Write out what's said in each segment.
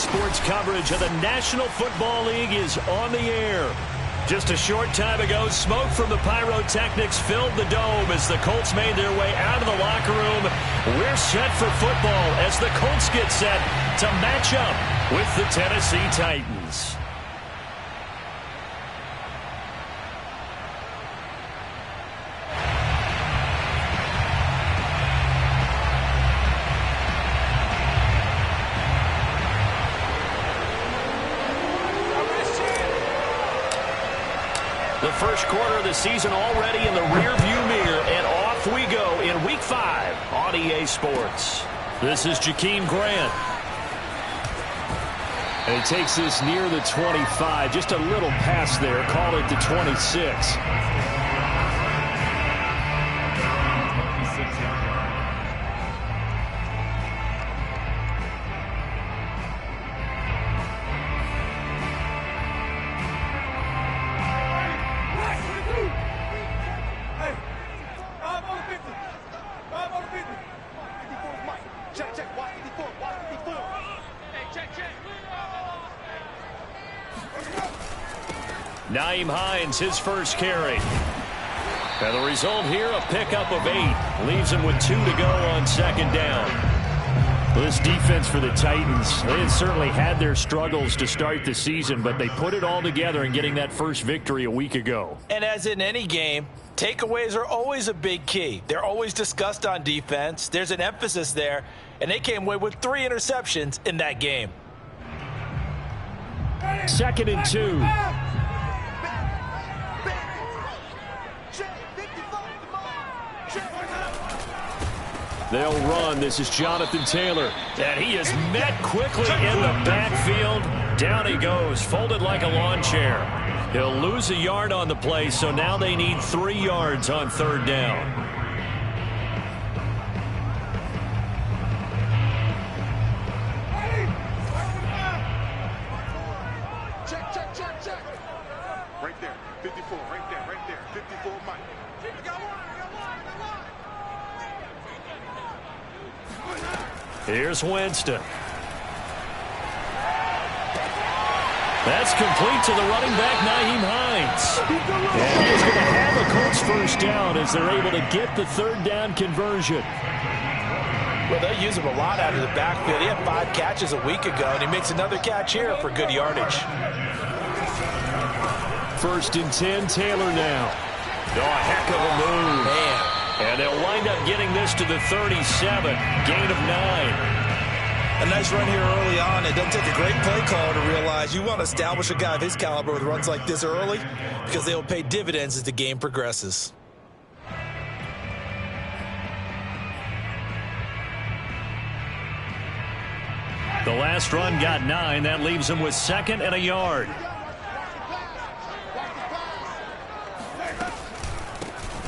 Sports coverage of the National Football League is on the air. Just a short time ago, smoke from the pyrotechnics filled the dome as the Colts made their way out of the locker room. We're set for football as the Colts get set to match up with the Tennessee Titans. The first quarter of the season already in the rearview mirror, and off we go in Week 5 on EA Sports. This is Jakeem Grant. And he takes this near the 25, just a little pass there, call it the 26. Nyheim Hines, his first carry. And the result here, a pickup of 8. Leaves him with 2 to go on second down. Well, this defense for the Titans, they had certainly had their struggles to start the season, but they put it all together in getting that first victory a week ago. And as in any game, takeaways are always a big key. They're always discussed on defense. There's an emphasis there, and they came away with 3 interceptions in that game. 2nd and 2. They'll run. This is Jonathan Taylor. And he is met quickly in the backfield. Down he goes, folded like a lawn chair. He'll lose a yard on the play, so now they need 3 yards on third down. Check. Right there. 54. Right there. 54, Mike. Here's Winston. That's complete to the running back, Nyheim Hines. And he's going to have a Colts first down as they're able to get the third down conversion. Well, they'll use him a lot out of the backfield. He had 5 catches a week ago, and he makes another catch here for good yardage. 1st and 10, Taylor now. Oh, a heck of a move. Man. And they'll wind up getting this to the 37, gain of 9. A nice run here early on. It doesn't take a great play caller to realize you want to establish a guy of his caliber with runs like this early because they'll pay dividends as the game progresses. The last run got 9. That leaves him with 2nd and a yard.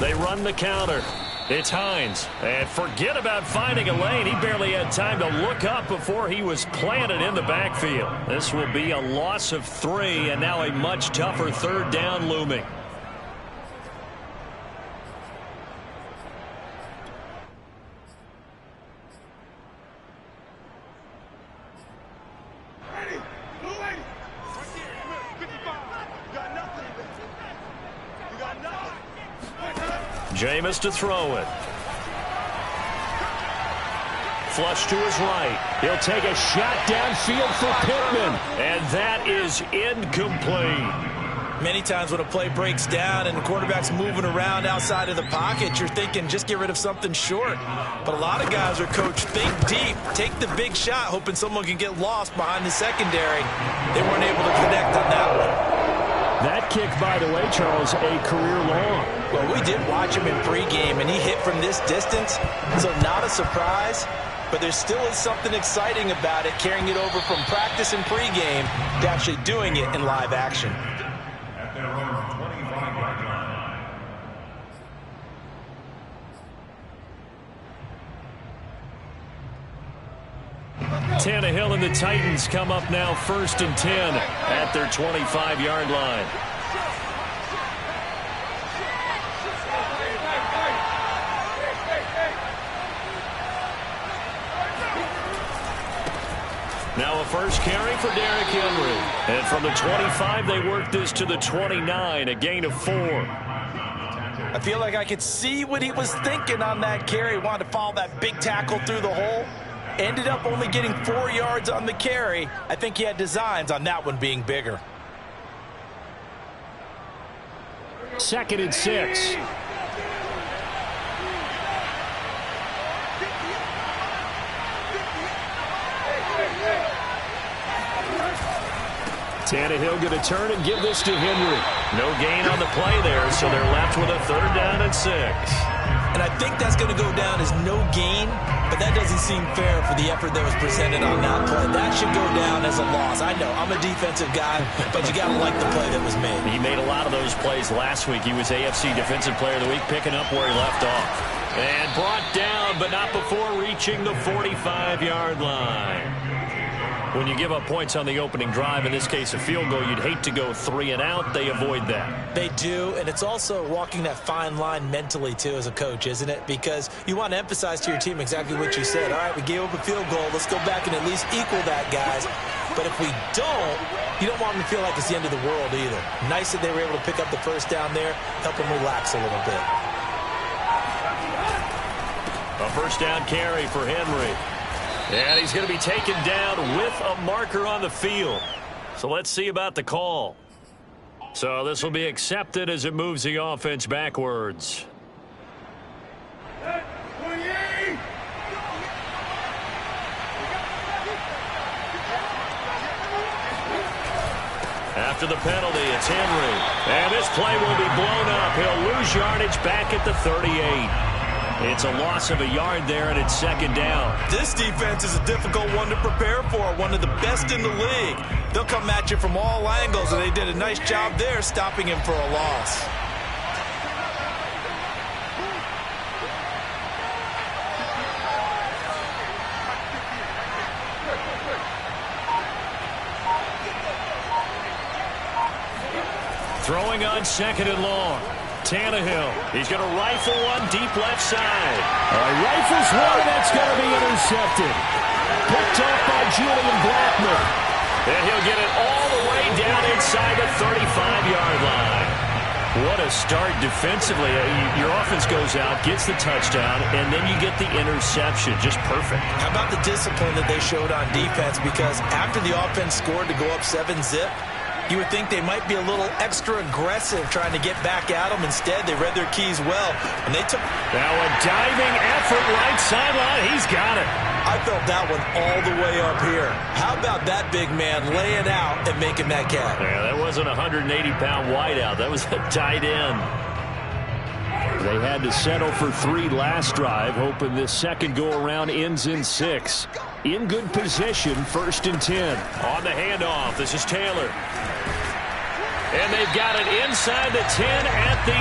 They run the counter. It's Hines. And forget about finding a lane. He barely had time to look up before he was planted in the backfield. This will be a loss of 3, and now a much tougher third down looming. Jameis to throw it. Flush to his right. He'll take a shot downfield for Pittman. And that is incomplete. Many times when a play breaks down and the quarterback's moving around outside of the pocket, you're thinking just get rid of something short. But a lot of guys are coached, think deep, take the big shot, hoping someone can get lost behind the secondary. They weren't able to connect on that one. That kick, by the way, Charles, a career long. Well, we did watch him in pregame, and he hit from this distance, so not a surprise. But there still is something exciting about it, carrying it over from practice and pregame to actually doing it in live action. At their own 25-yard line. Tannehill and the Titans come up now 1st and 10 at their 25-yard line. Now a first carry for Derrick Henry. And from the 25, they work this to the 29, a gain of 4. I feel like I could see what he was thinking on that carry. Wanted to follow that big tackle through the hole. Ended up only getting 4 yards on the carry. I think he had designs on that one being bigger. 2nd and 6. Tannehill going to turn and give this to Henry. No gain on the play there, so they're left with a 3rd down and 6. And I think that's going to go down as no gain, but that doesn't seem fair for the effort that was presented on that play. That should go down as a loss. I know, I'm a defensive guy, but you got to like the play that was made. He made a lot of those plays last week. He was AFC Defensive Player of the Week, picking up where he left off. And brought down, but not before reaching the 45-yard line. When you give up points on the opening drive, in this case a field goal, you'd hate to go 3 and out. They avoid that. They do, and it's also walking that fine line mentally, too, as a coach, isn't it? Because you want to emphasize to your team exactly what you said. All right, we gave up a field goal. Let's go back and at least equal that, guys. But if we don't, you don't want them to feel like it's the end of the world either. Nice that they were able to pick up the first down there, help them relax a little bit. A first down carry for Henry. And he's going to be taken down with a marker on the field. So let's see about the call. So this will be accepted as it moves the offense backwards. After the penalty, it's Henry. And this play will be blown up. He'll lose yardage back at the 38. It's a loss of a yard there, and it's 2nd down. This defense is a difficult one to prepare for, one of the best in the league. They'll come at you from all angles, and they did a nice job there stopping him for a loss. Throwing on 2nd and long. Tannehill. He's going to rifle one deep left side. Rifles one, and that's going to be intercepted. Picked off by Julian Blackman. And he'll get it all the way down inside the 35-yard line. What a start defensively. Your offense goes out, gets the touchdown, and then you get the interception. Just perfect. How about the discipline that they showed on defense? Because after the offense scored to go up 7-zip, you would think they might be a little extra aggressive trying to get back at them. Instead, they read their keys well. And they took... Now a diving effort right sideline. He's got it. I felt that one all the way up here. How about that big man laying out and making that catch? Yeah, that wasn't a 180-pound wideout. That was a tight end. They had to settle for 3 last drive, hoping this second go-around ends in 6. In good position, 1st and 10. On the handoff, this is Taylor. And they've got it inside the 10 at the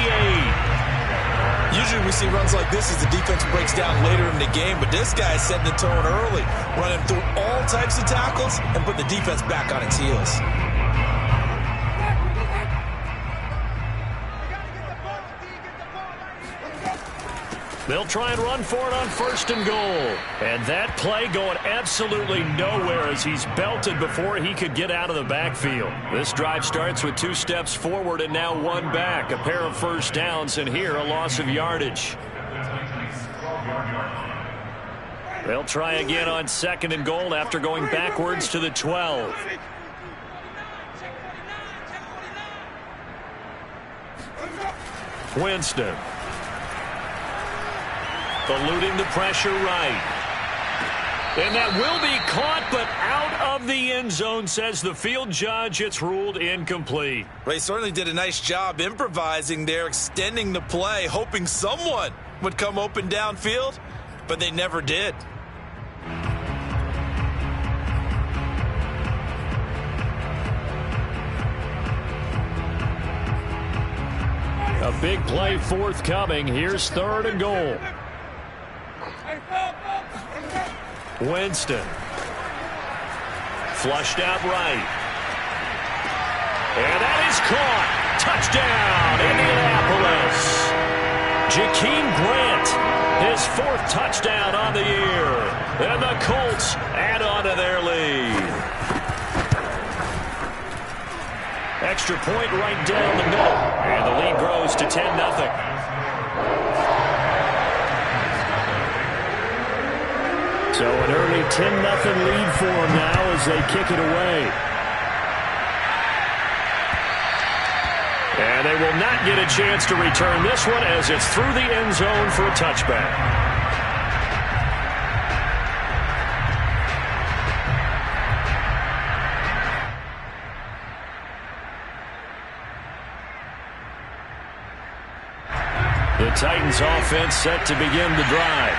8. Usually we see runs like this as the defense breaks down later in the game, but this guy is setting the tone early, running through all types of tackles and put the defense back on its heels. They'll try and run for it on 1st and goal. And that play going absolutely nowhere as he's belted before he could get out of the backfield. This drive starts with 2 steps forward and now 1 back. A pair of first downs, and here a loss of yardage. They'll try again on 2nd and goal after going backwards to the 12. Winston. Eluding the pressure right. And that will be caught, but out of the end zone, says the field judge. It's ruled incomplete. They certainly did a nice job improvising there, extending the play, hoping someone would come open downfield, but they never did. A big play forthcoming. Here's 3rd and goal. Winston. Flushed out right. And that is caught. Touchdown, Indianapolis. Jakeem Grant His 4th touchdown on the year. And the Colts add on to their lead. Extra point right down the middle. And the lead grows to 10-0. So an early 10-0 lead for them now as they kick it away. And they will not get a chance to return this one as it's through the end zone for a touchback. The Titans offense set to begin the drive.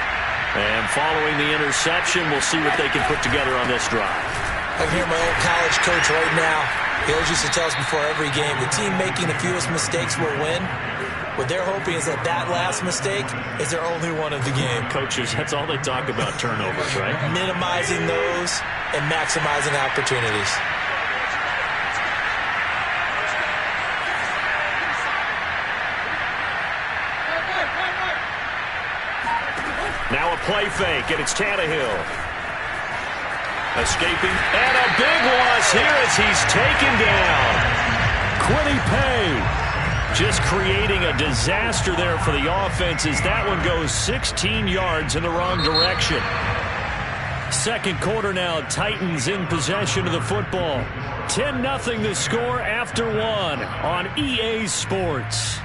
And following the interception, we'll see what they can put together on this drive. I can hear my old college coach right now. He always used to tell us before every game, the team making the fewest mistakes will win. What they're hoping is that that last mistake is their only one of the game. Coaches, that's all they talk about, turnovers, right? Minimizing those and maximizing opportunities. Now a play fake, and it's Tannehill. Escaping, and a big loss here as he's taken down. Quiddy Pay just creating a disaster there for the offense as that one goes 16 yards in the wrong direction. Second quarter now, Titans in possession of the football. 10-0 the score after one on EA Sports.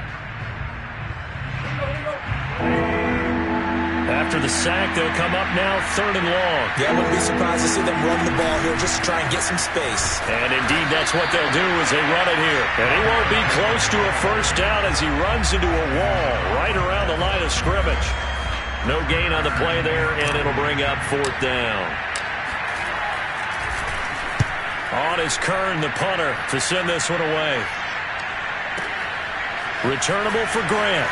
After the sack, they'll come up now 3rd and long. Yeah, I wouldn't be surprised to see them run the ball here just to try and get some space. And indeed, that's what they'll do as they run it here. And he won't be close to a first down as he runs into a wall right around the line of scrimmage. No gain on the play there, and it'll bring up 4th down. On is Kern, the punter, to send this one away. Returnable for Grant.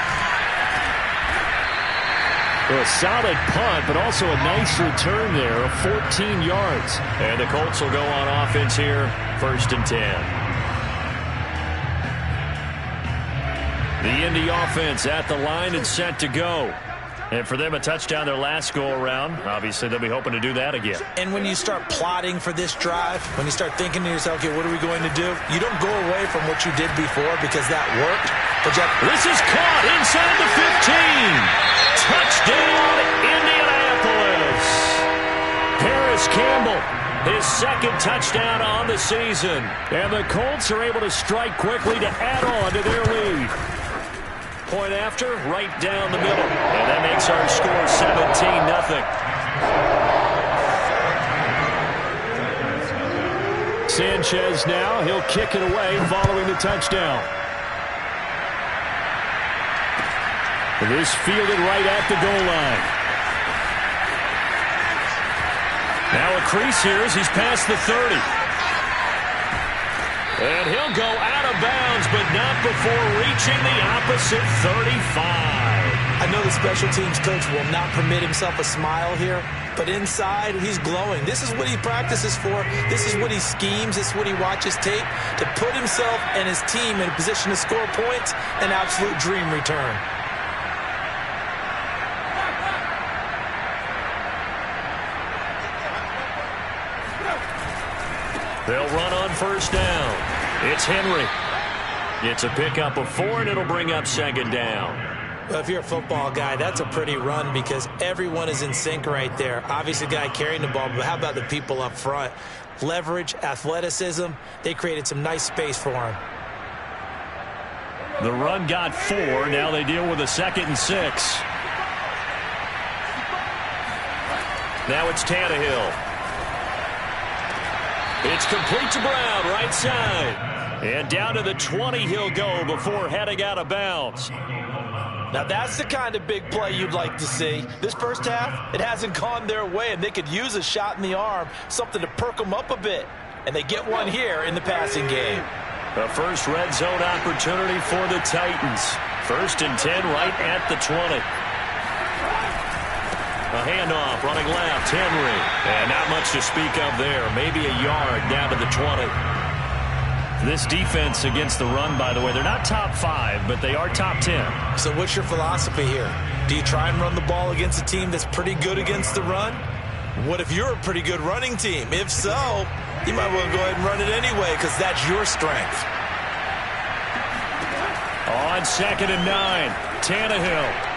A solid punt, but also a nice return there of 14 yards. And the Colts will go on offense here, 1st and 10. The Indy offense at the line and set to go. And for them, a touchdown their last go-around. Obviously, they'll be hoping to do that again. And when you start plotting for this drive, when you start thinking to yourself, okay, what are we going to do? You don't go away from what you did before because that worked. But this is caught inside the 15. Touchdown, Indianapolis. Paris Campbell, his 2nd touchdown on the season. And the Colts are able to strike quickly to add on to their lead. Point after, right down the middle. And that makes our score 17-0. Sanchez now, he'll kick it away following the touchdown. This fielded right at the goal line. Now a crease here as he's past the 30. And he'll go out of bounds, but not before reaching the opposite 35. I know the special teams coach will not permit himself a smile here, but inside, he's glowing. This is what he practices for. This is what he schemes. This is what he watches tape to put himself and his team in a position to score points. An absolute dream return. They'll run on 1st down. It's Henry. It's a pickup of 4, and it'll bring up 2nd down. Well, if you're a football guy, that's a pretty run because everyone is in sync right there. Obviously, the guy carrying the ball, but how about the people up front? Leverage, athleticism, they created some nice space for him. The run got 4. Now they deal with a 2nd and 6. Now it's Tannehill. It's complete to Brown, right side. And down to the 20 he'll go before heading out of bounds. Now that's the kind of big play you'd like to see. This first half, it hasn't gone their way, and they could use a shot in the arm, something to perk them up a bit. And they get one here in the passing game. The first red zone opportunity for the Titans. 1st and 10 right at the 20. A handoff, running left, Henry. And not much to speak of there. Maybe a yard down to the 20. This defense against the run, by the way, they're not top 5, but they are top 10. So what's your philosophy here? Do you try and run the ball against a team that's pretty good against the run? What if you're a pretty good running team? If so, you might want to go ahead and run it anyway because that's your strength. On 2nd and 9, Tannehill.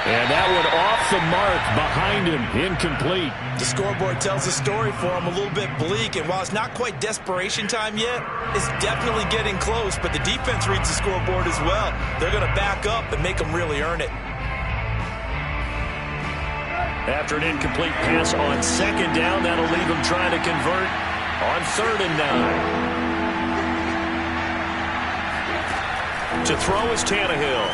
And that one off the mark behind him, incomplete. The scoreboard tells the story for him, a little bit bleak, and while it's not quite desperation time yet, it's definitely getting close, but the defense reads the scoreboard as well. They're going to back up and make them really earn it. After an incomplete pass on 2nd down, that'll leave him trying to convert on 3rd and 9. To throw is Tannehill.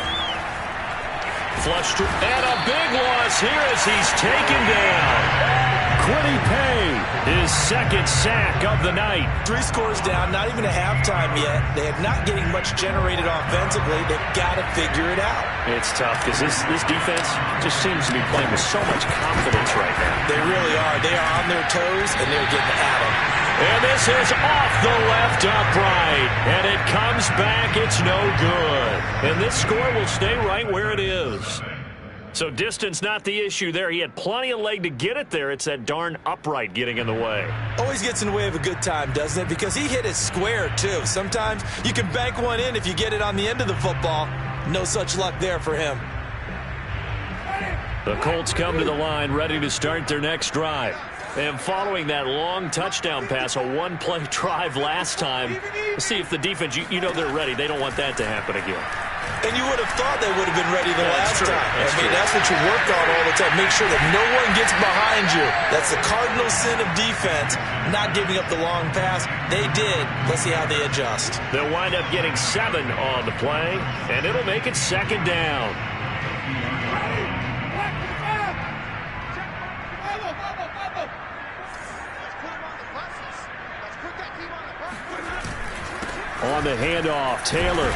Flushed and a big loss here as he's taken down. Quiddy Pay, his 2nd sack of the night. 3 scores down, not even a halftime yet. They are not getting much generated offensively. They've got to figure it out. It's tough because this defense just seems to be playing with so much confidence right now. They really are. They are on their toes, and they're getting at them. And this is off the left upright. And it comes back. It's no good. And this score will stay right where it is. So distance not the issue there. He had plenty of leg to get it there. It's that darn upright getting in the way. Always gets in the way of a good time, doesn't it? Because he hit it square, too. Sometimes you can bank one in if you get it on the end of the football. No such luck there for him. The Colts come to the line ready to start their next drive. And following that long touchdown pass, a one-play drive last time, let's see if the defense, you know they're ready. They don't want that to happen again. And you would have thought they would have been ready the last time. That's what you work on all the time. Make sure that no one gets behind you. That's the cardinal sin of defense, not giving up the long pass. They did. Let's see how they adjust. They'll wind up getting 7 on the play, and it'll make it 2nd down. On the handoff, Taylor.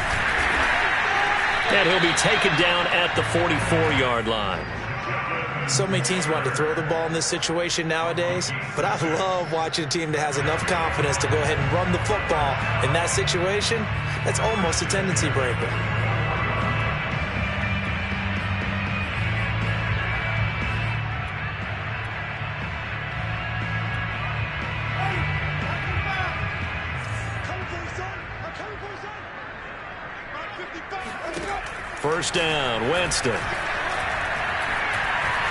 And he'll be taken down at the 44-yard line. So many teams want to throw the ball in this situation nowadays, but I love watching a team that has enough confidence to go ahead and run the football. In that situation, that's almost a tendency breaker. First down, Winston.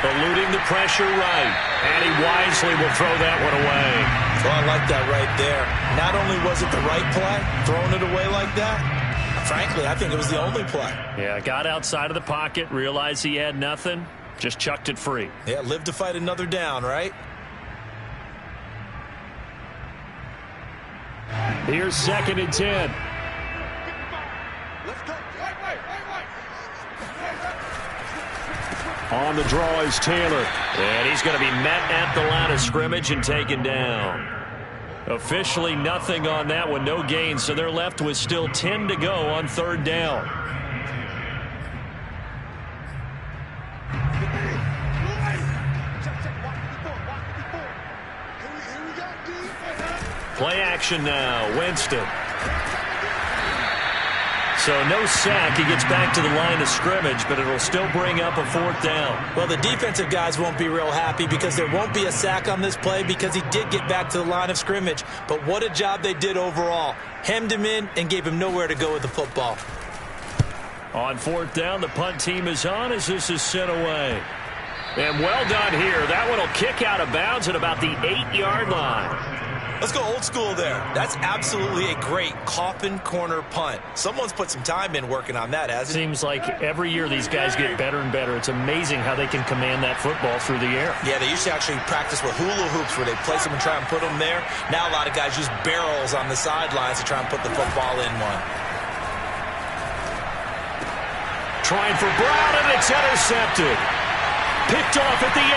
Eluding the pressure right. And he wisely will throw that one away. Well, I like that right there. Not only was it the right play, throwing it away like that, frankly, I think it was the only play. Yeah, got outside of the pocket, realized he had nothing, just chucked it free. Yeah, live to fight another down, right? Here's 2nd and 10. On the draw is Taylor. And he's going to be met at the line of scrimmage and taken down. Officially nothing on that one, no gain, so they're left with still 10 to go on 3rd down. Play action now, Winston. So no sack. He gets back to the line of scrimmage, but it'll still bring up a 4th down. Well, the defensive guys won't be real happy because there won't be a sack on this play because he did get back to the line of scrimmage. But what a job they did overall. Hemmed him in and gave him nowhere to go with the football. On 4th down, the punt team is on as this is sent away. And well done here. That one will kick out of bounds at about the 8-yard line. Let's go old school there. That's absolutely a great coffin corner punt. Someone's put some time in working on that, hasn't it? Seems like every year these guys get better and better. It's amazing how they can command that football through the air. Yeah, they used to actually practice with hula hoops where they place them and try and put them there. Now a lot of guys use barrels on the sidelines to try and put the football in one. Trying for Brown, and it's intercepted. Picked off at the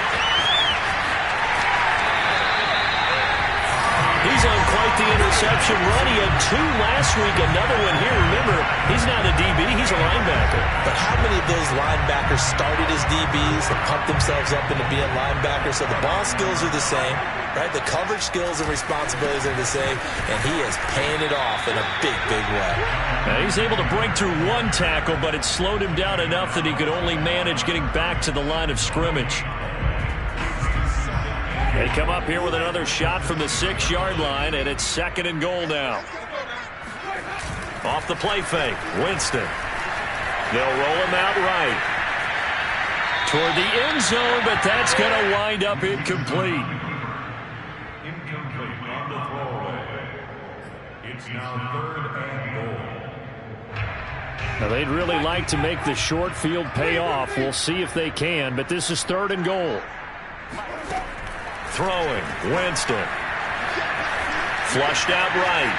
18. He's on quite the interception run. He had 2 last week, another one here. Remember, he's not a DB, he's a linebacker. But how many of those linebackers started as DBs and pumped themselves up into being linebackers? So the ball skills are the same, right? The coverage skills and responsibilities are the same, and he is paying it off in a big, big way. Now he's able to break through 1 tackle, but it slowed him down enough that he could only manage getting back to the line of scrimmage. They come up here with another shot from the 6-yard line, and it's 2nd and goal now. Off the play fake, Winston. They'll roll him out right. Toward the end zone, but that's going to wind up incomplete. Incomplete on the throwaway. It's now 3rd and goal. Now they'd really like to make the short field pay off. We'll see if they can, but this is 3rd and goal. Throwing, Winston. Flushed out right.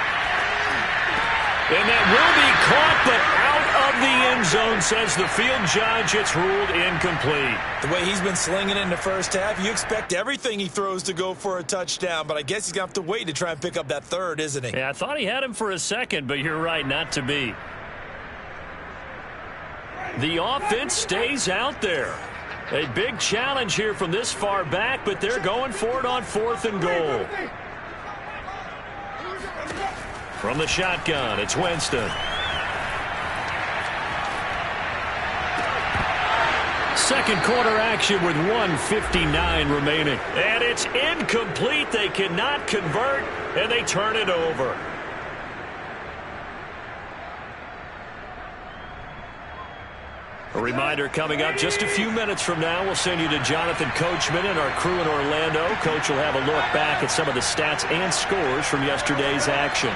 And that will be caught, but out of the end zone, says the field judge. It's ruled incomplete. The way he's been slinging it in the first half, you expect everything he throws to go for a touchdown, but I guess he's going to have to wait to try and pick up that 3rd, isn't he? Yeah, I thought he had him for a second, but you're right, not to be. The offense stays out there. A big challenge here from this far back, but they're going for it on 4th and goal. From the shotgun, it's Winston. Second quarter action with 1:59 remaining. And it's incomplete. They cannot convert, and they turn it over. A reminder coming up just a few minutes from now. We'll send you to Jonathan Coachman and our crew in Orlando. Coach will have a look back at some of the stats and scores from yesterday's action.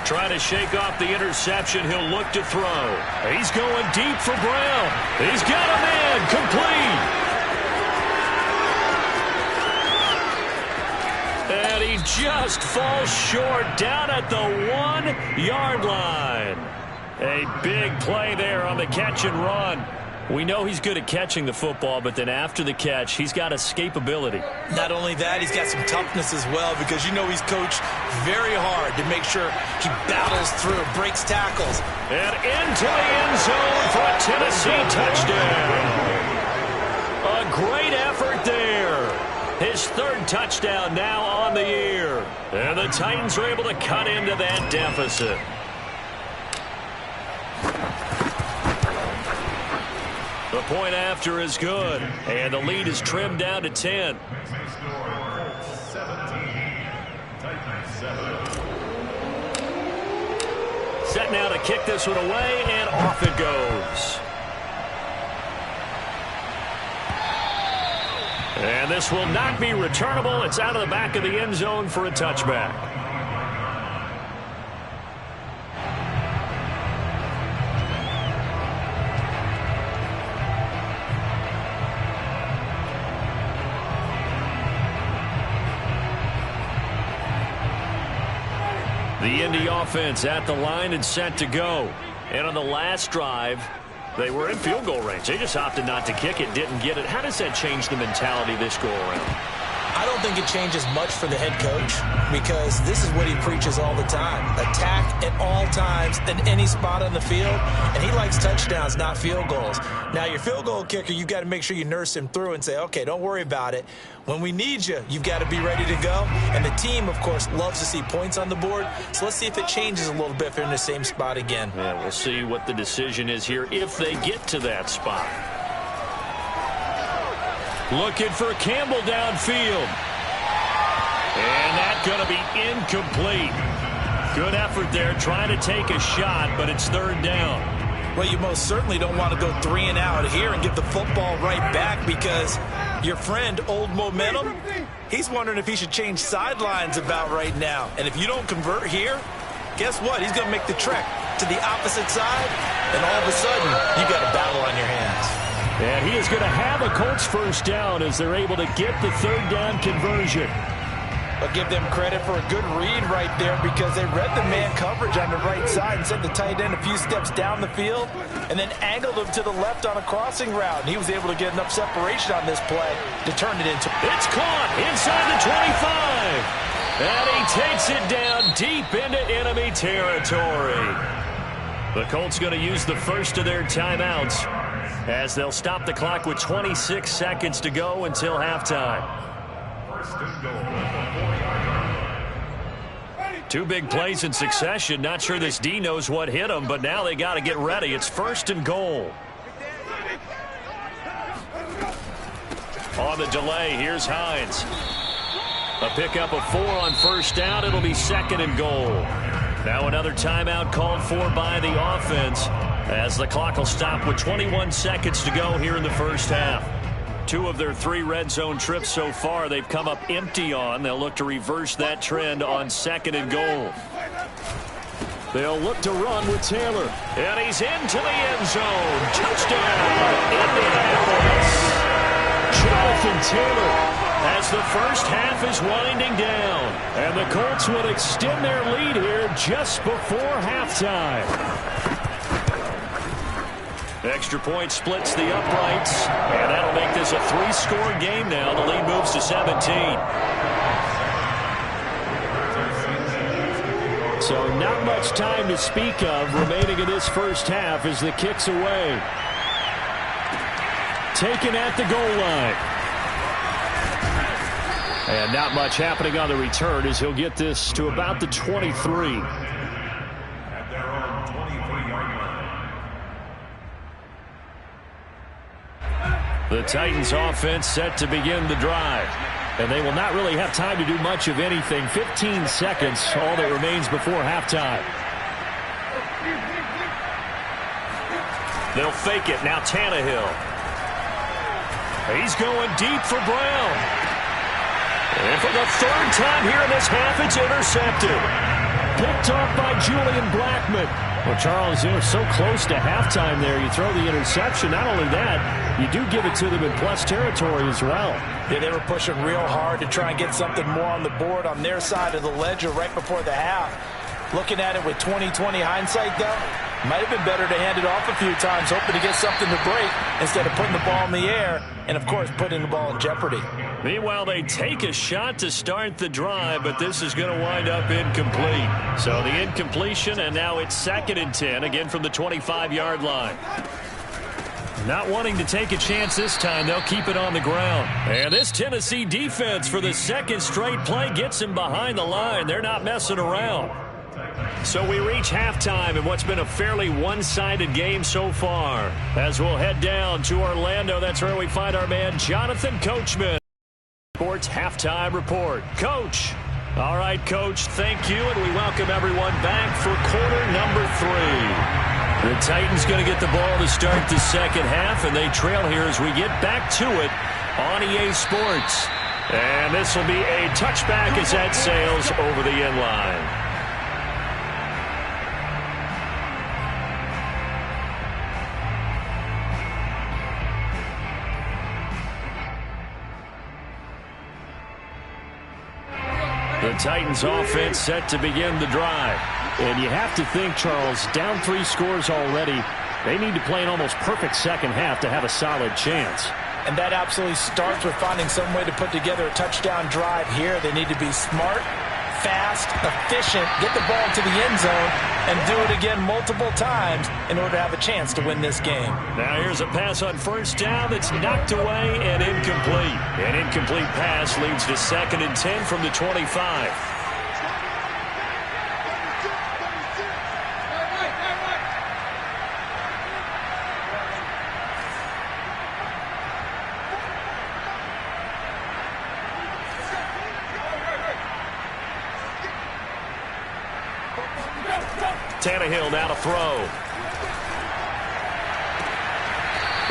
Trying to shake off the interception. He'll look to throw. He's going deep for Brown. He's got a man. Complete. And he just falls short down at the 1-yard line. A big play there on the catch and run. We know he's good at catching the football, but then after the catch, he's got escapability. Not only that, he's got some toughness as well, because you know he's coached very hard to make sure he battles through, breaks tackles. And into the end zone for a Tennessee touchdown. A great effort there. His 3rd touchdown now on the year. And the Titans are able to cut into that deficit. The point after is good, and the lead is trimmed down to 10. Set now to kick this one away, and off it goes. And this will not be returnable. It's out of the back of the end zone for a touchback. The Indy offense at the line and set to go. And on the last drive, they were in field goal range. They just opted not to kick it, didn't get it. How does that change the mentality this go around? I don't think it changes much for the head coach, because this is what he preaches all the time. Attack at all times in any spot on the field, and he likes touchdowns, not field goals. Now, your field goal kicker, you've got to make sure you nurse him through and say, okay, don't worry about it. When we need you, you've got to be ready to go. And the team, of course, loves to see points on the board. So let's see if it changes a little bit if they're in the same spot again. Yeah, we'll see what the decision is here if they get to that spot. Looking for Campbell downfield. And that's going to be incomplete. Good effort there, trying to take a shot, but it's 3rd down. Well, you most certainly don't want to go 3 and out here and get the football right back, because your friend, Old Momentum, he's wondering if he should change sidelines about right now. And if you don't convert here, guess what? He's going to make the trek to the opposite side, and all of a sudden, you got a battle on your hands. And he is going to have a Colts first down as they're able to get the 3rd down conversion. But give them credit for a good read right there because they read the man coverage on the right side and sent the tight end a few steps down the field and then angled him to the left on a crossing route. And he was able to get enough separation on this play to turn it into. It's caught inside the 25. And he takes it down deep into enemy territory. The Colts going to use the first of their timeouts as they'll stop the clock with 26 seconds to go until halftime. First and goal at the 4-yard line. Two big plays in succession. Not sure this D knows what hit him, but now they got to get ready. It's first and goal. On the delay, here's Hines. A pickup of 4 on first down. It'll be second and goal. Now another timeout called for by the offense as the clock will stop with 21 seconds to go here in the first half. 2 of their 3 red zone trips so far they've come up empty on. They'll look to reverse that trend on second and goal. They'll look to run with Taylor. And he's into the end zone. Touchdown, Indianapolis. Jonathan Taylor as the first half is winding down. And the Colts will extend their lead here just before halftime. Extra point splits the uprights, and that'll make this a 3-score game now. The lead moves to 17. So not much time to speak of remaining in this first half as the kick's away. Taken at the goal line. And not much happening on the return as he'll get this to about the 23. At their own 23-yard line. The Titans offense set to begin the drive. And they will not really have time to do much of anything. 15 seconds, all that remains before halftime. They'll fake it. Now Tannehill. He's going deep for Brown. And for the third time here in this half, it's intercepted. Picked off by Julian Blackmon. Well, Charles, you're so close to halftime there. You throw the interception. Not only that, you do give it to them in plus territory as well. Yeah, they were pushing real hard to try and get something more on the board on their side of the ledger right before the half. Looking at it with 20/20 hindsight, though, might have been better to hand it off a few times, hoping to get something to break instead of putting the ball in the air and, of course, putting the ball in jeopardy. Meanwhile, they take a shot to start the drive, but this is going to wind up incomplete. So the incompletion, and now it's 2nd and 10, again from the 25-yard line. Not wanting to take a chance this time, they'll keep it on the ground. And this Tennessee defense for the second straight play gets him behind the line. They're not messing around. So we reach halftime in what's been a fairly one-sided game so far. As we'll head down to Orlando, that's where we find our man Jonathan Coachman. Sports Halftime Report. Coach. All right, Coach, thank you, and we welcome everyone back for quarter number 3. The Titans going to get the ball to start the second half, and they trail here as we get back to it on EA Sports. And this will be a touchback as that sails over the end line. The Titans offense set to begin the drive. And you have to think, Charles, down 3 scores already. They need to play an almost perfect second half to have a solid chance. And that absolutely starts with finding some way to put together a touchdown drive here. They need to be smart, fast, efficient, get the ball to the end zone, and do it again multiple times in order to have a chance to win this game. Now here's a pass on first down that's knocked away and incomplete. An incomplete pass leads to 2nd and 10 from the 25. Tannehill now to throw.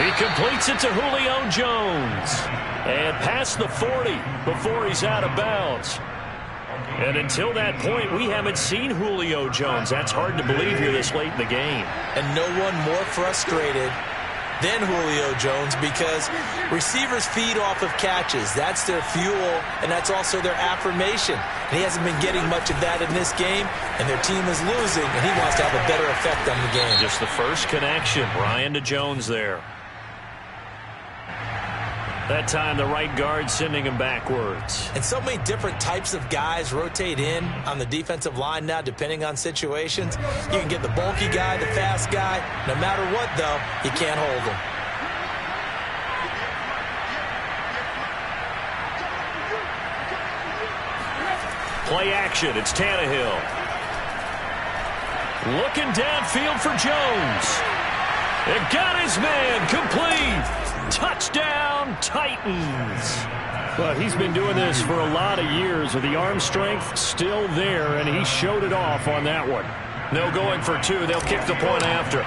He completes it to Julio Jones. And past the 40 before he's out of bounds. And until that point, we haven't seen Julio Jones. That's hard to believe here this late in the game. And no one more frustrated then Julio Jones, because receivers feed off of catches. That's their fuel, and that's also their affirmation. And he hasn't been getting much of that in this game, and their team is losing, and he wants to have a better effect on the game. Just the first connection. Ryan to Jones there. That time the right guard sending him backwards. And so many different types of guys rotate in on the defensive line now, depending on situations. You can get the bulky guy, the fast guy. No matter what, though, you can't hold him. Play action. It's Tannehill. Looking downfield for Jones. It got his man. Complete. Touchdown, Titans. But he's been doing this for a lot of years with the arm strength still there, and he showed it off on that one. No going for two. They'll kick the point after.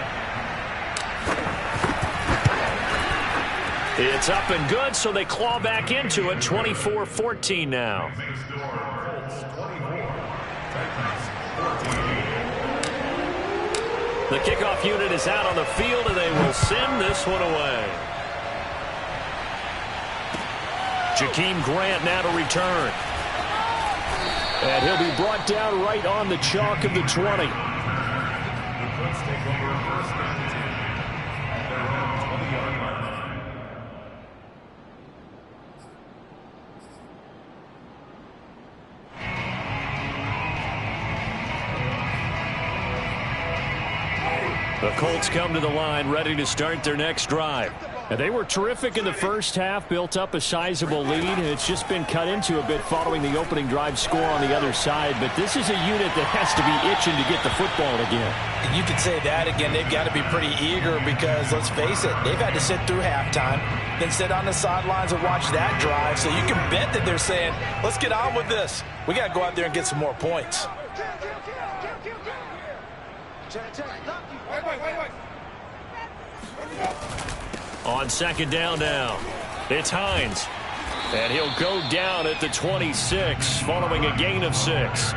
It's up and good, so they claw back into it. 24-14 now. The kickoff unit is out on the field, and they will send this one away. Jakeem Grant now to return. And he'll be brought down right on the chalk of the 20. The Colts come to the line ready to start their next drive. And they were terrific in the first half, built up a sizable lead, and it's just been cut into a bit following the opening drive score on the other side. But this is a unit that has to be itching to get the football again. And you could say that again. They've got to be pretty eager because, let's face it, they've had to sit through halftime, then sit on the sidelines and watch that drive. So you can bet that they're saying, let's get on with this. We got to go out there and get some more points. On second down now, it's Hines. And he'll go down at the 26, following a gain of 6.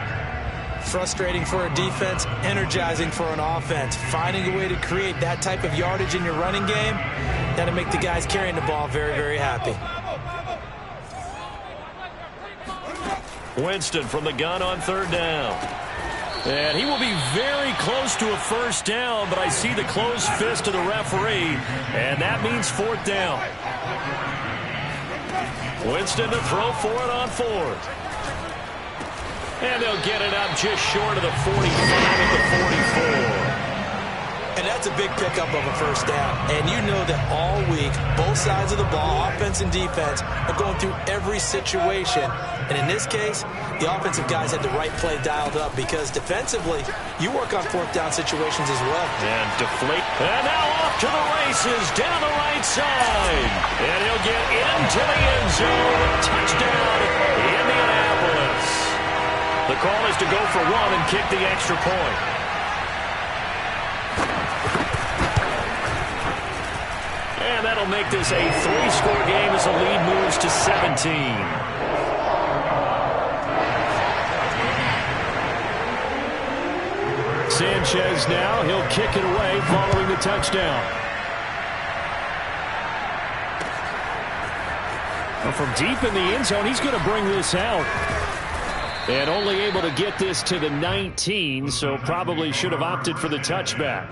Frustrating for a defense, energizing for an offense. Finding a way to create that type of yardage in your running game, that'll make the guys carrying the ball very, very happy. Winston from the gun on third down. And he will be very close to a first down, but I see the closed fist of the referee, and that means fourth down. Winston to throw for it on fourth. And they'll get it up just short of the 45 at the 44. And that's a big pickup of a first down. And you know that all week, both sides of the ball, offense and defense, are going through every situation. And in this case, the offensive guys had the right play dialed up because defensively, you work on fourth down situations as well. And deflate. And now off to the races down the right side. And he'll get into the end zone. Touchdown, Indianapolis. The call is to go for one and kick the extra point. And that'll make this a 3-score game as the lead moves to 17. Sanchez now, he'll kick it away following the touchdown. Well, from deep in the end zone, he's going to bring this out. And only able to get this to the 19, so probably should have opted for the touchback.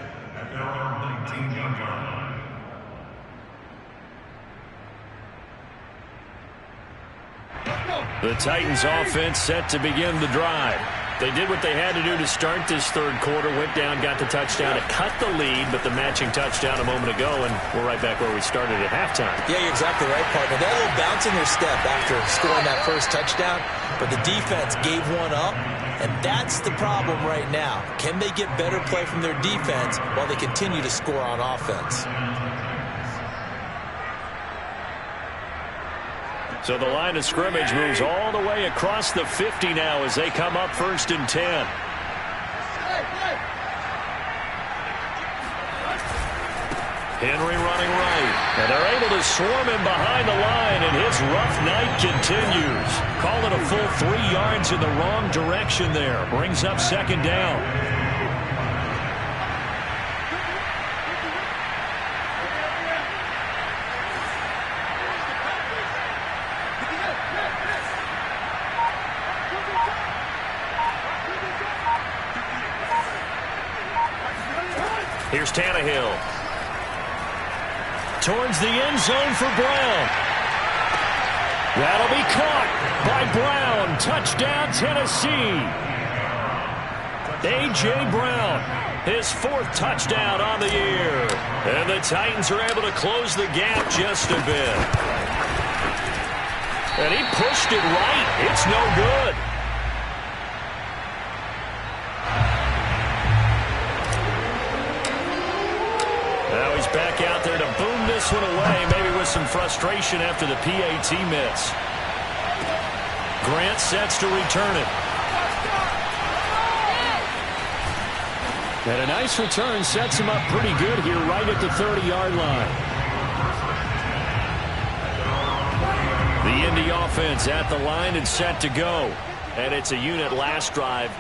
The Titans offense set to begin the drive. They did what they had to do to start this third quarter, went down, got the touchdown to cut the lead, but the matching touchdown a moment ago, and we're right back where we started at halftime. Yeah, you're exactly right, partner. That little bounce in their step after scoring that first touchdown, but the defense gave one up, and that's the problem right now. Can they get better play from their defense while they continue to score on offense? So the line of scrimmage moves all the way across the 50 now as they come up 1st and 10. Henry running right. And they're able to swarm him behind the line, and his rough night continues. Call it a full 3 yards in the wrong direction there. Brings up 2nd down. Here's Tannehill. Towards the end zone for Brown. That'll be caught by Brown. Touchdown, Tennessee. A.J. Brown, his 4th touchdown on the year. And the Titans are able to close the gap just a bit. And he pushed it right. It's no good. Now he's back out there to boom this one away, maybe with some frustration after the PAT miss. Grant sets to return it. And a nice return sets him up pretty good here right at the 30-yard line. The Indy offense at the line and set to go. And it's a unit last drive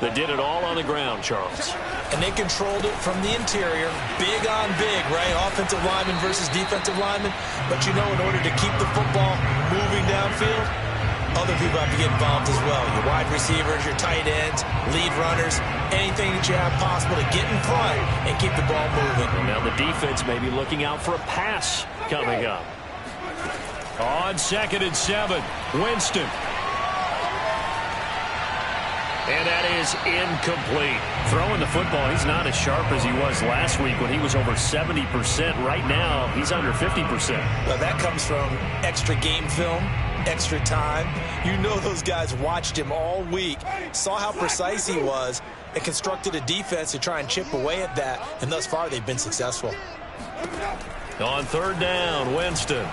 that did it all on the ground, Charles. And they controlled it from the interior, big on big, right? Offensive lineman versus defensive lineman. But you know, in order to keep the football moving downfield, other people have to get involved as well. Your wide receivers, your tight ends, lead runners, anything that you have possible to get in front and keep the ball moving. And now the defense may be looking out for a pass coming up. On 2nd and 7, Winston. And that is incomplete. Throwing the football, he's not as sharp as he was last week when he was over 70%. Right now, he's under 50%. Well, that comes from extra game film, extra time. You know those guys watched him all week, saw how precise he was, and constructed a defense to try and chip away at that. And thus far, they've been successful. On 3rd down, Winston.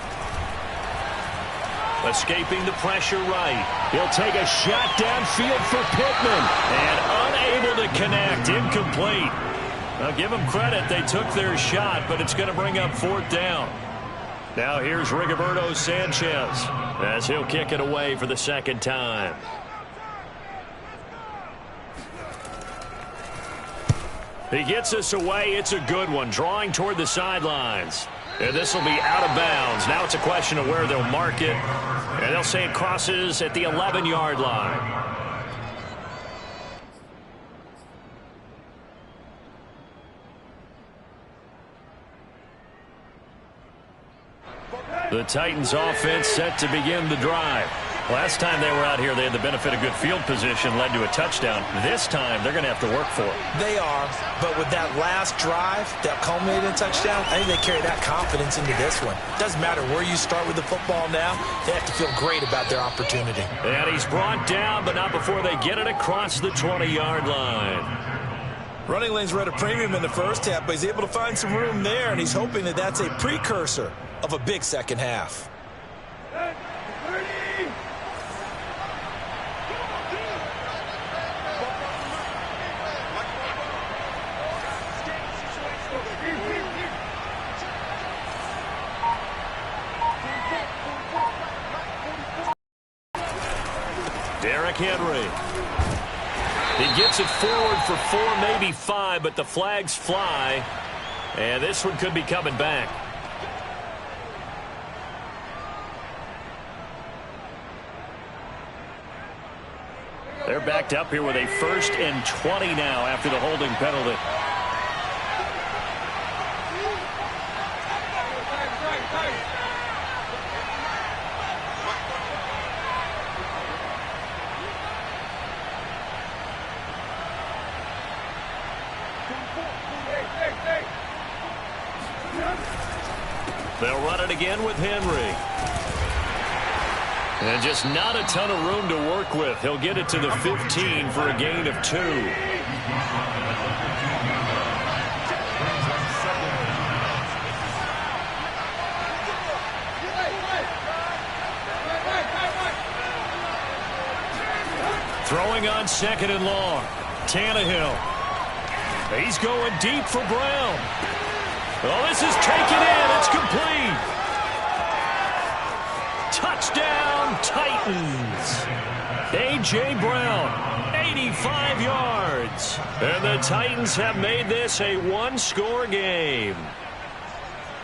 Escaping the pressure right. He'll take a shot downfield for Pittman. And unable to connect. Incomplete. Now give them credit. They took their shot, but it's going to bring up 4th down. Now here's Rigoberto Sanchez as he'll kick it away for the 2nd time. He gets us away. It's a good one. Drawing toward the sidelines. And this will be out of bounds. Now it's a question of where they'll mark it. And they'll say it crosses at the 11-yard line. The Titans offense set to begin the drive. Last time they were out here, they had the benefit of good field position, led to a touchdown. This time, they're going to have to work for it. They are, but with that last drive that culminated in a touchdown, I think they carry that confidence into this one. Doesn't matter where you start with the football now, they have to feel great about their opportunity. And he's brought down, but not before they get it across the 20-yard line. Running lanes were at a premium in the first half, but he's able to find some room there, and he's hoping that that's a precursor of a big second half. Henry. He gets it forward for 4, maybe 5, but the flags fly. And this one could be coming back. They're backed up here with a 1st and 20 now after the holding penalty. They'll run it again with Henry. And just not a ton of room to work with. He'll get it to the 15 for a gain of 2. Throwing on 2nd and long. Tannehill. He's going deep for Brown. Well, this is taken in. It's complete. Touchdown, Titans. A.J. Brown, 85 yards. And the Titans have made this a one-score game.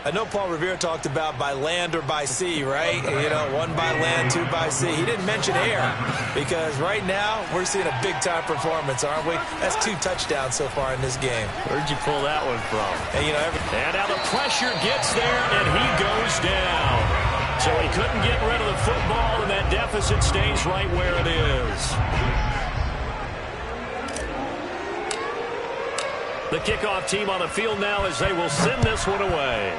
I know Paul Revere talked about by land or by sea, right? You know, 1 by land, 2 by sea. He didn't mention air because right now we're seeing a big-time performance, aren't we? That's 2 touchdowns so far in this game. Where'd you pull that one from? And, you know, and now the pressure gets there, and he goes down. So he couldn't get rid of the football, and that deficit stays right where it is. The kickoff team on the field now as they will send this one away.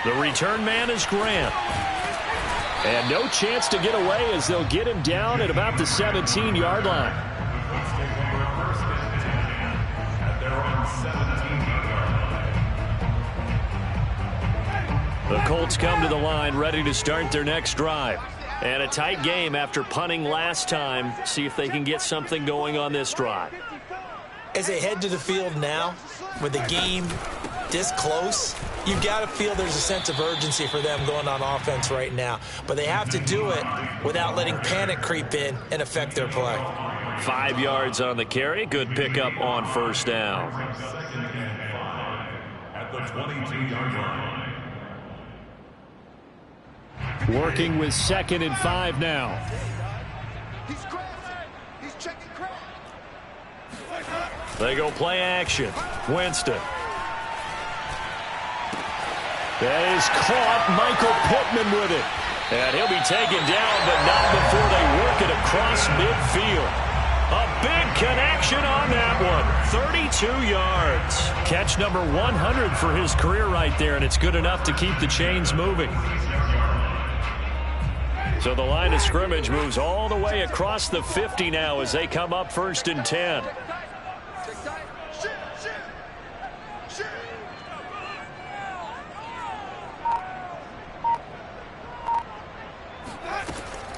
The return man is Grant. And no chance to get away as they'll get him down at about the 17-yard line. The Colts come to the line ready to start their next drive. And a tight game after punting last time. See if they can get something going on this drive. As they head to the field now, with the game this close, you've got to feel there's a sense of urgency for them going on offense right now. But they have to do it without letting panic creep in and affect their play. 5 yards on the carry. Good pickup on first down. Second and 5 at the 22-yard line. Working with 2nd and 5 now. He's crashing. He's checking crash. They go play action. Winston. That is caught. Michael Pittman with it. And he'll be taken down, but not before they work it across midfield. A big connection on that one. 32 yards. Catch number 100 for his career right there, and it's good enough to keep the chains moving. So the line of scrimmage moves all the way across the 50 now as they come up 1st and 10.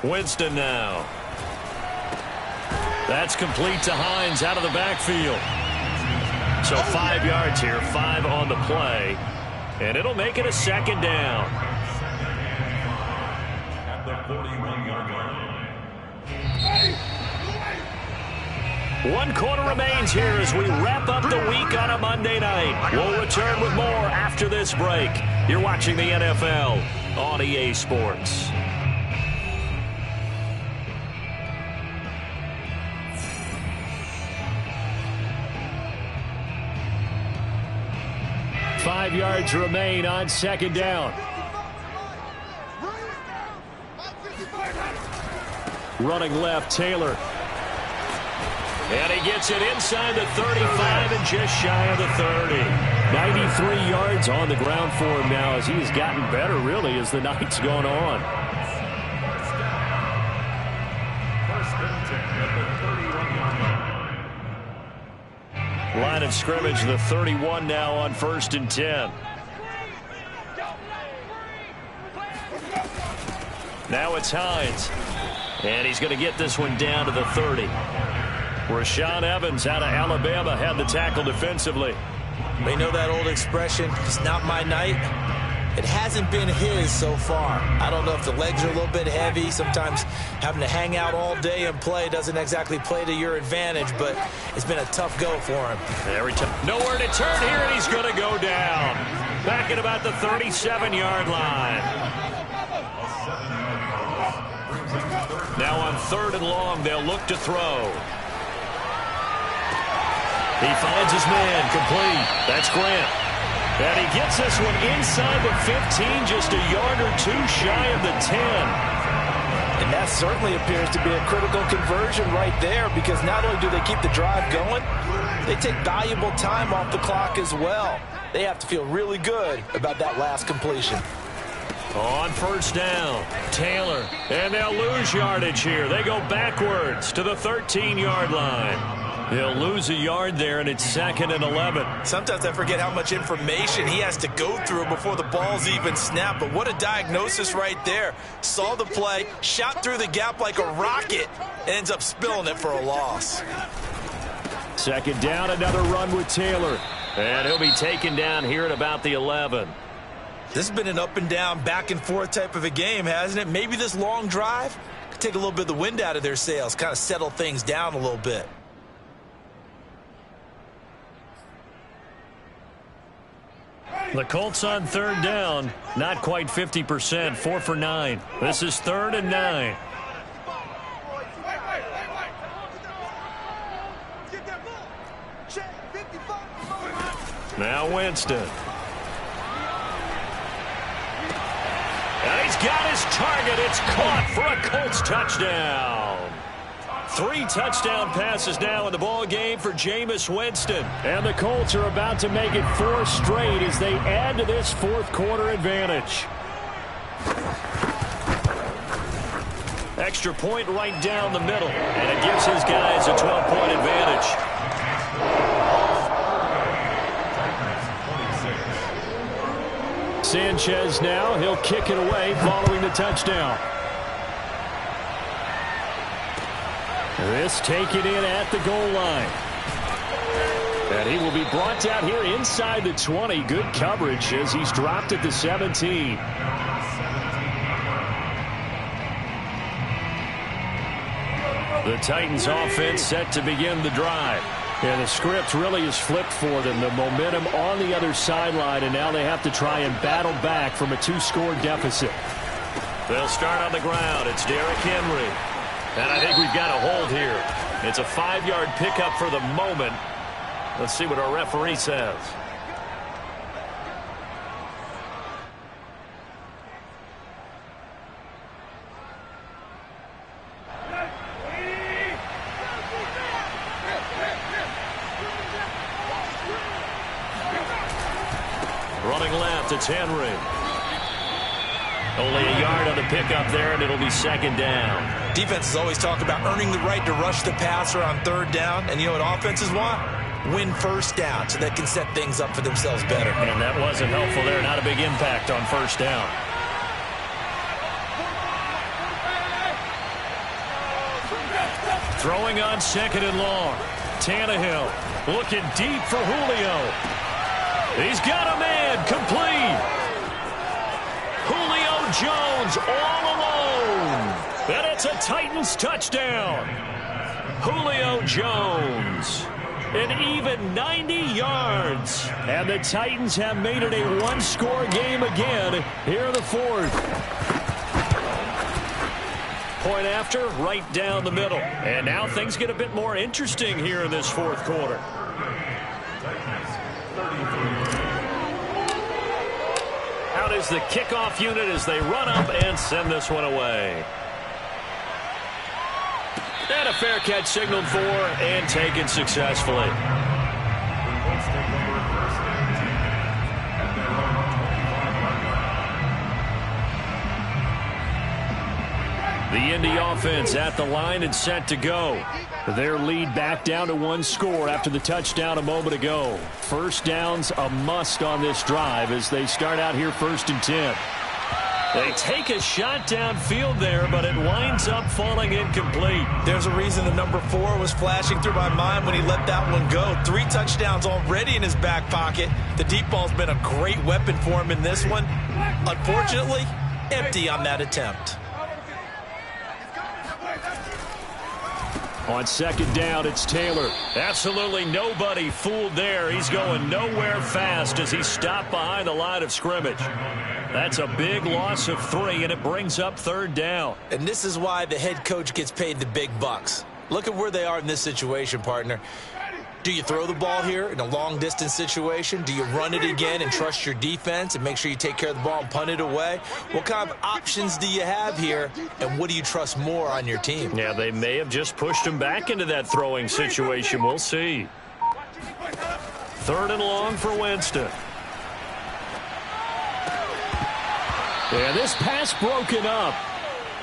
Winston now. That's complete to Hines out of the backfield. So 5 yards here, 5 on the play. And it'll make it a 2nd down. At the 41-yard line. 1 quarter remains here as we wrap up the week on a Monday night. We'll return with more after this break. You're watching the NFL on EA Sports. Five yards remain on 2nd down. Running left, Taylor. And he gets it inside the 35 and just shy of the 30. 93 yards on the ground for him now as he has gotten better, really, as the night's gone on. First and 10 at the 31-yard line. Line of scrimmage, the 31 now on 1st and 10. Now it's Hines. And he's going to get this one down to the 30. Rashaan Evans out of Alabama had the tackle defensively. They know that old expression, it's not my night. It hasn't been his so far. I don't know if the legs are a little bit heavy. Sometimes having to hang out all day and play doesn't exactly play to your advantage, but it's been a tough go for him. Every time. Nowhere to turn here, and he's going to go down. Back at about the 37-yard line. Now on 3rd and long, they'll look to throw. He finds his man, complete. That's Grant. And he gets this one inside the 15, just a yard or 2 shy of the 10. And that certainly appears to be a critical conversion right there, because not only do they keep the drive going, they take valuable time off the clock as well. They have to feel really good about that last completion. On 1st down, Taylor. And they'll lose yardage here. They go backwards to the 13-yard line. He'll lose a yard there, and it's 2nd and 11. Sometimes I forget how much information he has to go through before the ball's even snapped. But what a diagnosis right there. Saw the play, shot through the gap like a rocket, and ends up spilling it for a loss. 2nd down, another run with Taylor. And he'll be taken down here at about the 11. This has been an up and down, back and forth type of a game, hasn't it? Maybe this long drive could take a little bit of the wind out of their sails, kind of settle things down a little bit. The Colts on third down, not quite 50%, 4 for 9. This is 3rd and 9. Now Winston. And he's got his target. It's caught for a Colts touchdown. 3 touchdown passes now in the ball game for Jameis Winston. And the Colts are about to make it 4 straight as they add to this fourth quarter advantage. Extra point right down the middle. And it gives his guys a 12-point advantage. Sanchez now. He'll kick it away following the touchdown. This taken in at the goal line. And he will be brought down here inside the 20. Good coverage as he's dropped at the 17. The Titans offense set to begin the drive. And the script really is flipped for them. The momentum on the other sideline, and now they have to try and battle back from a 2-score deficit. They'll start on the ground. It's Derrick Henry. And I think we've got a hold here. It's a 5-yard pickup for the moment. Let's see what our referee says. Running left, it's Henry. Only a yard on the pickup there, and it'll be 2nd down. Defenses always talk about earning the right to rush the passer on 3rd down. And you know what offenses want? Win 1st down so they can set things up for themselves better. And that wasn't helpful there. Not a big impact on 1st down. Throwing on 2nd and long. Tannehill looking deep for Julio. He's got a man complete. Julio Jones all alone. And it's a Titans touchdown. Julio Jones. An even 90 yards. And the Titans have made it a 1-score game again here in the 4th. Point after, right down the middle. And now things get a bit more interesting here in this 4th quarter. Out is the kickoff unit as they run up and send this one away. And a fair catch signaled for and taken successfully. The Indy offense at the line and set to go. Their lead back down to 1 score after the touchdown a moment ago. 1st down's a must on this drive as they start out here 1st and 10. They take a shot downfield there, but it winds up falling incomplete. There's a reason the number 4 was flashing through my mind when he let that one go. 3 touchdowns already in his back pocket. The deep ball's been a great weapon for him in this one. Unfortunately, empty on that attempt. On 2nd down, it's Taylor. Absolutely nobody fooled there. He's going nowhere fast as he's stopped behind the line of scrimmage. That's a big loss of 3, and it brings up 3rd down. And this is why the head coach gets paid the big bucks. Look at where they are in this situation, partner. Do you throw the ball here in a long-distance situation? Do you run it again and trust your defense and make sure you take care of the ball and punt it away? What kind of options do you have here, and what do you trust more on your team? Yeah, they may have just pushed him back into that throwing situation. We'll see. 3rd and long for Winston. And this pass broken up.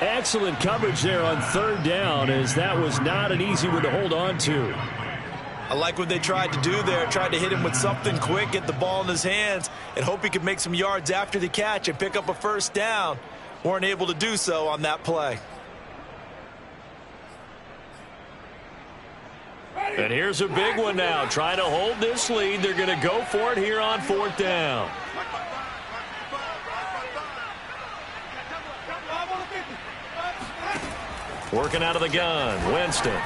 Excellent coverage there on 3rd down, as that was not an easy one to hold on to. I like what they tried to do there. Tried to hit him with something quick, get the ball in his hands, and hope he could make some yards after the catch and pick up a 1st down. Weren't able to do so on that play. And here's a big one now. Trying to hold this lead. They're going to go for it here on 4th down. Working out of the gun, Winston.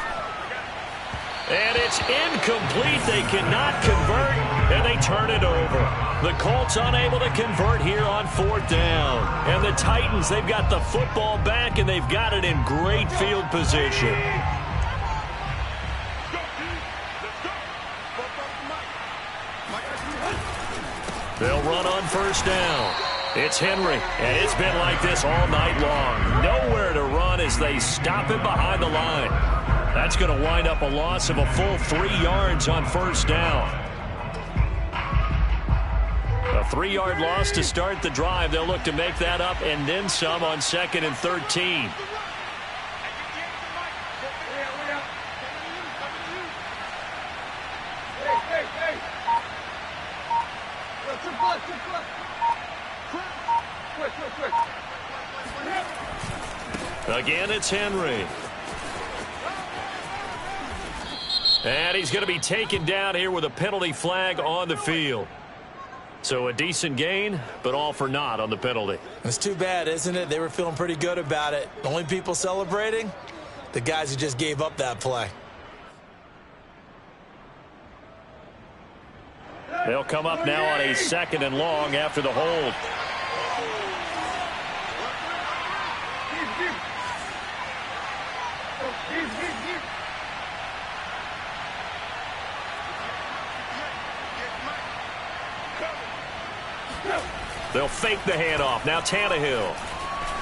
And it's incomplete. They cannot convert. and they turn it over. The Colts unable to convert here on 4th down. And the Titans, they've got the football back, and they've got it in great field position. They'll run on 1st down. It's Henry, and it's been like this all night long. Nowhere to run as they stop him behind the line. That's going to wind up a loss of a full 3 yards on 1st down. A 3-yard loss to start the drive. They'll look to make that up and then some on 2nd and 13. Again, it's Henry. And he's going to be taken down here with a penalty flag on the field. So a decent gain, but all for naught on the penalty. It's too bad, isn't it? They were feeling pretty good about it. The only people celebrating, the guys who just gave up that play. They'll come up now on a 2nd and long after the hold. They'll fake the handoff. Now Tannehill.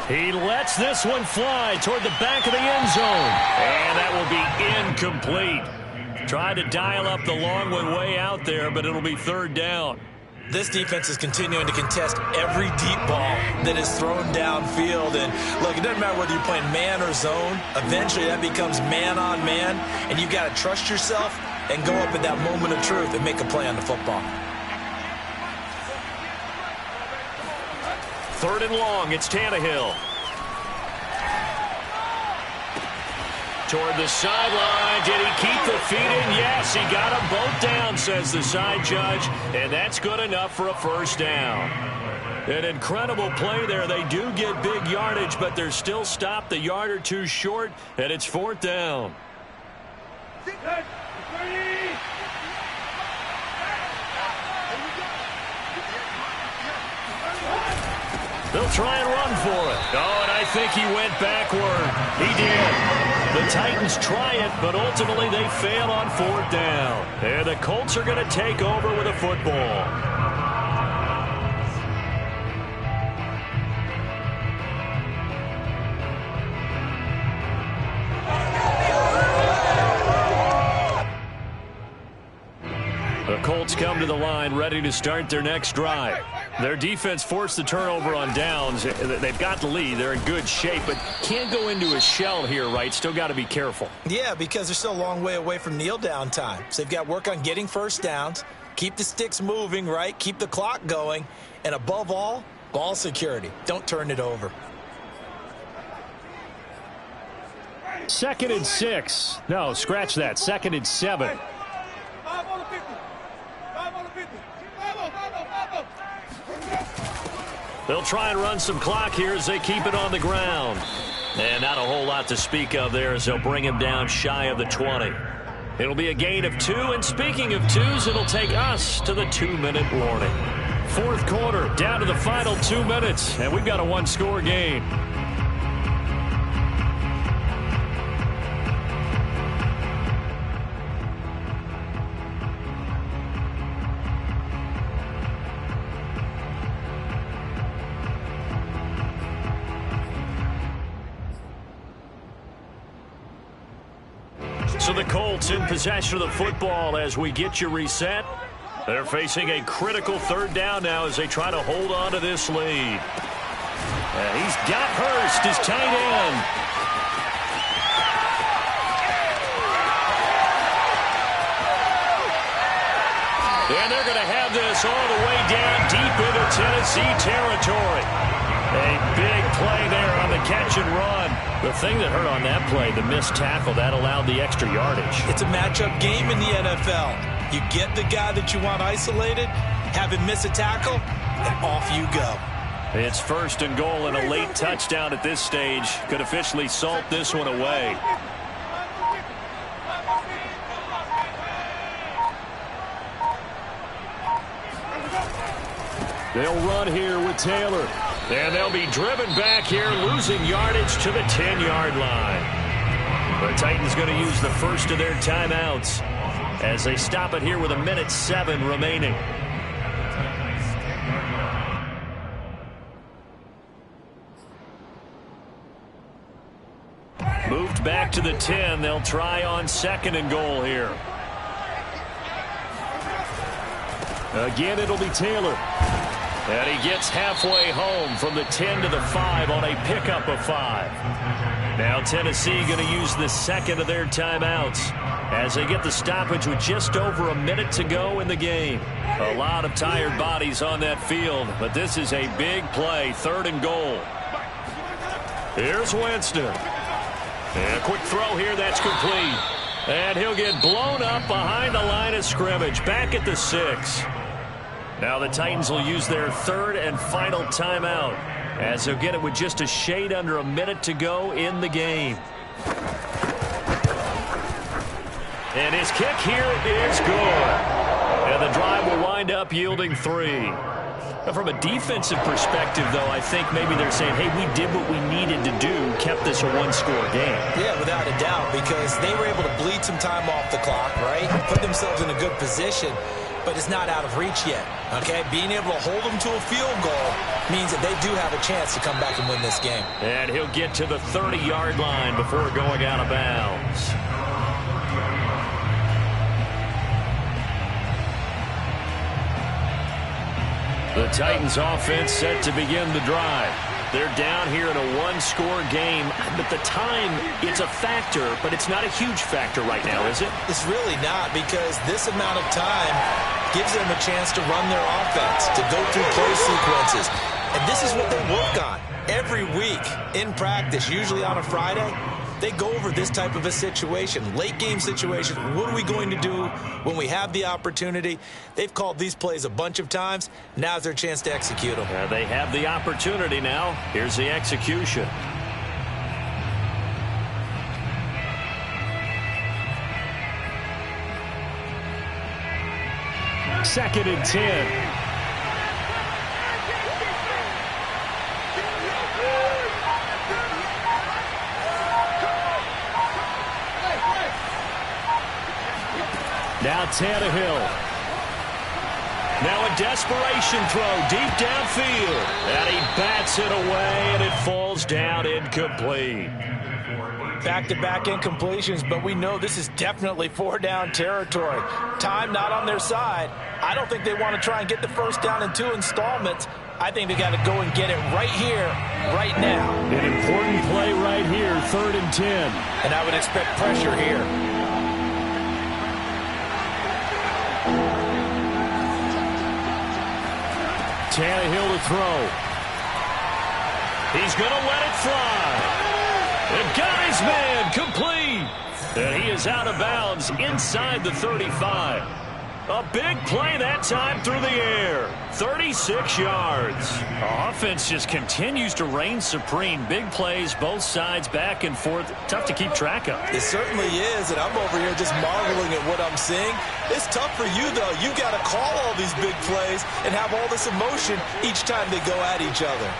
He lets this one fly toward the back of the end zone. And that will be incomplete. Tried to dial up the long one way out there, but it'll be 3rd down. This defense is continuing to contest every deep ball that is thrown downfield. And, look, it doesn't matter whether you're playing man or zone. Eventually that becomes man on man, and you've got to trust yourself and go up at that moment of truth and make a play on the football. 3rd and long, it's Tannehill. Toward the sideline. Did he keep the feet in? Yes, he got them both down, says the side judge. And that's good enough for a 1st down. An incredible play there. They do get big yardage, but they're still stopped a yard or two short, and it's 4th down. They'll try and run for it. Oh, and I think he went backward. He did. The Titans try it, but ultimately they fail on 4th down. And the Colts are going to take over with a football. The Colts come to the line ready to start their next drive. Their defense forced the turnover on downs. They've got the lead. They're in good shape, but can't go into a shell here, right? Still got to be careful. Yeah, because they're still a long way away from kneel down time. So they've got to work on getting 1st downs, keep the sticks moving, right? Keep the clock going, and above all, ball security. Don't turn it over. 2nd and 6. No, scratch that. 2nd and 7. They'll try and run some clock here as they keep it on the ground. And not a whole lot to speak of there as they'll bring him down shy of the 20. It'll be a gain of 2, and speaking of 2s, it'll take us to the 2-minute warning. 4th quarter, down to the final 2 minutes, and we've got a 1-score game. So the Colts in possession of the football as we get you reset. They're facing a critical 3rd down now as they try to hold on to this lead. And he's got Hurst, his tight end. And they're going to have this all the way down deep into Tennessee territory. A big play there on the catch and run. The thing that hurt on that play, the missed tackle, that allowed the extra yardage. It's a matchup game in the NFL. You get the guy that you want isolated, have him miss a tackle, and off you go. It's 1st and goal and a late touchdown at this stage. Could officially salt this one away. They'll run here with Taylor. And they'll be driven back here, losing yardage to the 10-yard line. The Titans going to use the first of their timeouts as they stop it here with 1:07 remaining. Moved back to the 10. They'll try on 2nd and goal here. Again, it'll be Taylor. And he gets halfway home from the 10 to the 5 on a pickup of 5. Now Tennessee going to use the second of their timeouts as they get the stoppage with just over a minute to go in the game. A lot of tired bodies on that field, but this is a big play, 3rd and goal. Here's Winston. And a quick throw here, that's complete. And he'll get blown up behind the line of scrimmage, back at the 6. Now the Titans will use their 3rd and final timeout as they'll get it with just a shade under a minute to go in the game. And his kick here is good. And the drive will wind up yielding 3. Now from a defensive perspective, though, I think maybe they're saying, hey, we did what we needed to do, kept this a one-score game. Yeah, without a doubt, because they were able to bleed some time off the clock, right? Put themselves in a good position, but it's not out of reach yet, okay? Being able to hold them to a field goal means that they do have a chance to come back and win this game. And he'll get to the 30-yard line before going out of bounds. The Titans offense set to begin the drive. They're down here in a one-score game, but the time, it's a factor, but it's not a huge factor right now, is it? It's really not, because this amount of time gives them a chance to run their offense, to go through play sequences. And this is what they work on every week in practice, usually on a Friday. They go over this type of a situation, late game situation. What are we going to do when we have the opportunity? They've called these plays a bunch of times. Now's their chance to execute them. They have the opportunity now. Here's the execution. Second and 10. Now Tannehill. Now a desperation throw deep downfield. And he bats it away, and it falls down incomplete. Back-to-back incompletions, but we know this is definitely 4-down territory. Time not on their side. I don't think they want to try and get the first down in 2 installments. I think they got to go and get it right here, right now. An important play right here, 3rd and 10. And I would expect pressure here. Tannehill to throw. He's going to let it fly. The guy's man complete. And he is out of bounds inside the 35. A big play that time through the air. 36 yards. Offense just continues to reign supreme. Big plays, both sides, back and forth. Tough to keep track of. It certainly is, and I'm over here just marveling at what I'm seeing. It's tough for you, though. You got to call all these big plays and have all this emotion each time they go at each other.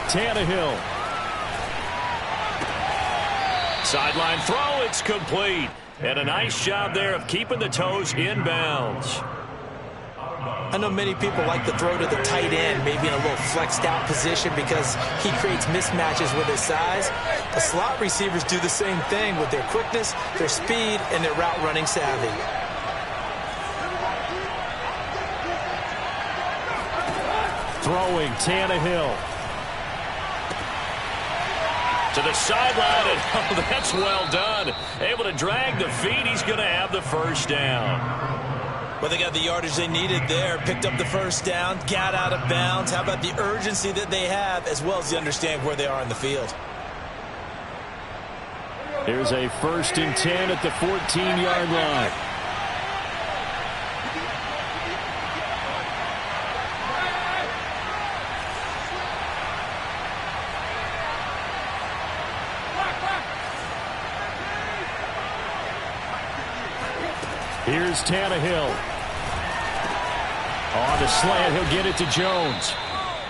Tannehill. Sideline throw, it's complete. And a nice job there of keeping the toes inbounds. I know many people like to throw to the tight end, maybe in a little flexed out position because he creates mismatches with his size. The slot receivers do the same thing with their quickness, their speed, and their route running savvy. Throwing Tannehill. To the sideline, and oh, that's well done. Able to drag the feet. He's going to have the first down. Well, they got the yardage they needed there. Picked up the first down, got out of bounds. How about the urgency that they have, as well as the understand where they are in the field? Here's a 1st and 10 at the 14-yard line. Here's Tannehill. On the slant, he'll get it to Jones.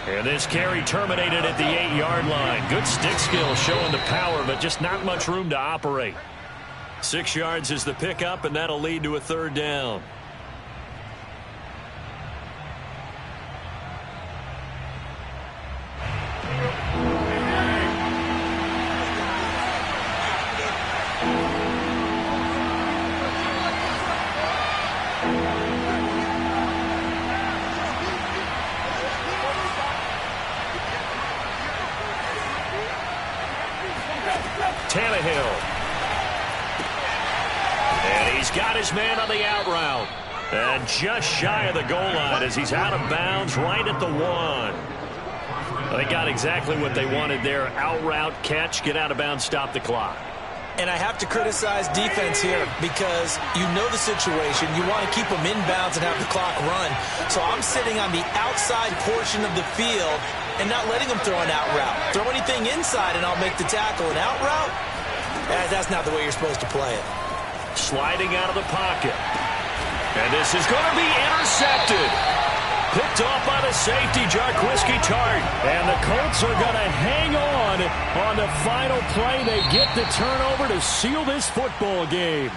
And this carry terminated at the 8-yard line. Good stick skill showing the power, but just not much room to operate. 6 yards is the pickup, and that'll lead to a 3rd down. Tannehill. And he's got his man on the out route. And just shy of the goal line as he's out of bounds right at the 1. They got exactly what they wanted there. Out route, catch, get out of bounds, stop the clock. And I have to criticize defense here because you know the situation. You want to keep them inbounds and have the clock run. So I'm sitting on the outside portion of the field and not letting them throw an out route. Throw anything inside and I'll make the tackle. An out route? That's not the way you're supposed to play it. Sliding out of the pocket. And this is going to be intercepted. Picked off by the safety, Jarquiski Tart. And the Colts are going to hang on the final play. They get the turnover to seal this football game.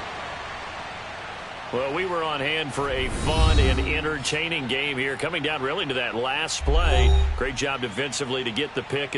Well, we were on hand for a fun and entertaining game here. Coming down really to that last play. Great job defensively to get the pick and